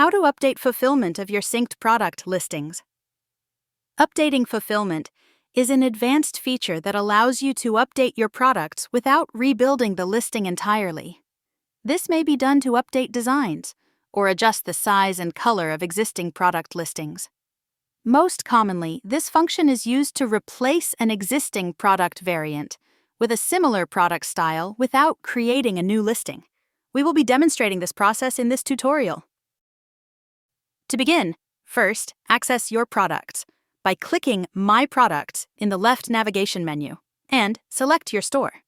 how to update fulfillment of your synced product listings. Updating fulfillment is an advanced feature that allows you to update your products without rebuilding the listing entirely. This may be done to update designs or adjust the size and color of existing product listings. Most commonly, this function is used to replace an existing product variant with a similar product style without creating a new listing. We will be demonstrating this process in this tutorial. To begin, first, access your products by clicking My Products in the left navigation menu and select your store.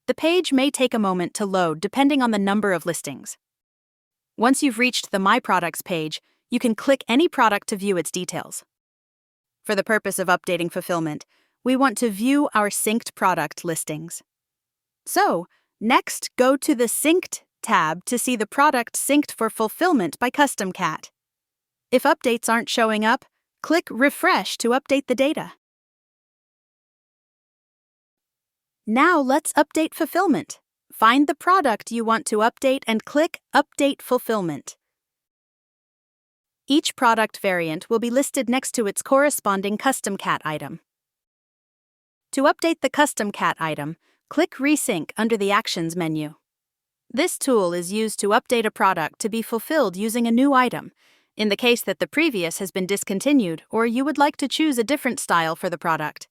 The page may take a moment to load depending on the number of listings. Once you've reached the My Products page, you can click any product to view its details. For the purpose of updating fulfillment, we want to view our synced product listings. So, next, go to the Synced tab to see the product synced for fulfillment by CustomCat. If updates aren't showing up, click Refresh to update the data. Now let's update fulfillment. Find the product you want to update and click Update Fulfillment. Each product variant will be listed next to its corresponding CustomCat item. To update the CustomCat item, click Resync under the Actions menu. This tool is used to update a product to be fulfilled using a new item, in the case that the previous has been discontinued or you would like to choose a different style for the product.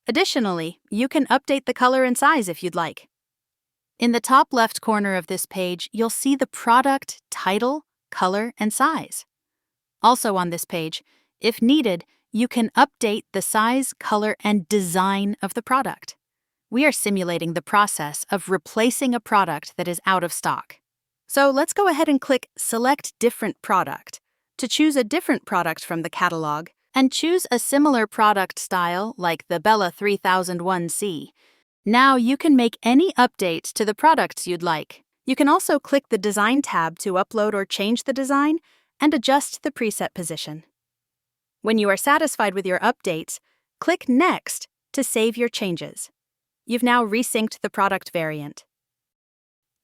Additionally, you can update the color and size if you'd like. In the top left corner of this page, you'll see the product title, color, and size. Also on this page, if needed, you can update the size, color, and design of the product. We are simulating the process of replacing a product that is out of stock. So let's go ahead and click Select Different Product to choose a different product from the catalog and choose a similar product style like the Bella 3001C. Now you can make any updates to the products you'd like. You can also click the Design tab to upload or change the design and adjust the preset position. When you are satisfied with your updates, click Next to save your changes. You've now resynced the product variant.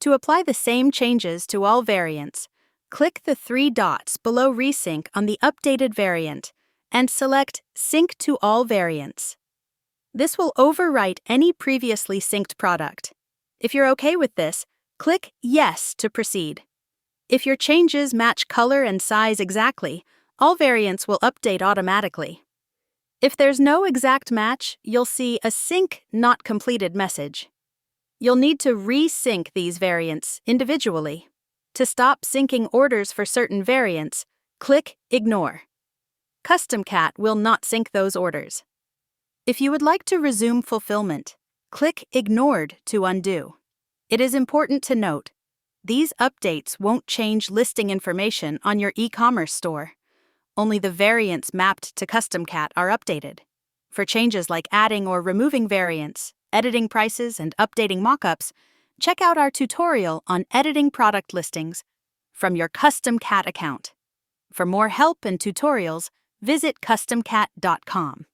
To apply the same changes to all variants, click the three dots below Resync on the updated variant and select Sync to All Variants. This will overwrite any previously synced product. If you're okay with this, click Yes to proceed. If your changes match color and size exactly, all variants will update automatically. If there's no exact match, you'll see a Sync Not Completed message. You'll need to resync these variants individually. To stop syncing orders for certain variants, click Ignore. CustomCat will not sync those orders. If you would like to resume fulfillment, click Ignored to undo. It is important to note, these updates won't change listing information on your e-commerce store. Only the variants mapped to CustomCat are updated. For changes like adding or removing variants, editing prices, and updating mockups, check out our tutorial on editing product listings from your CustomCat account. For more help and tutorials, visit CustomCat.com.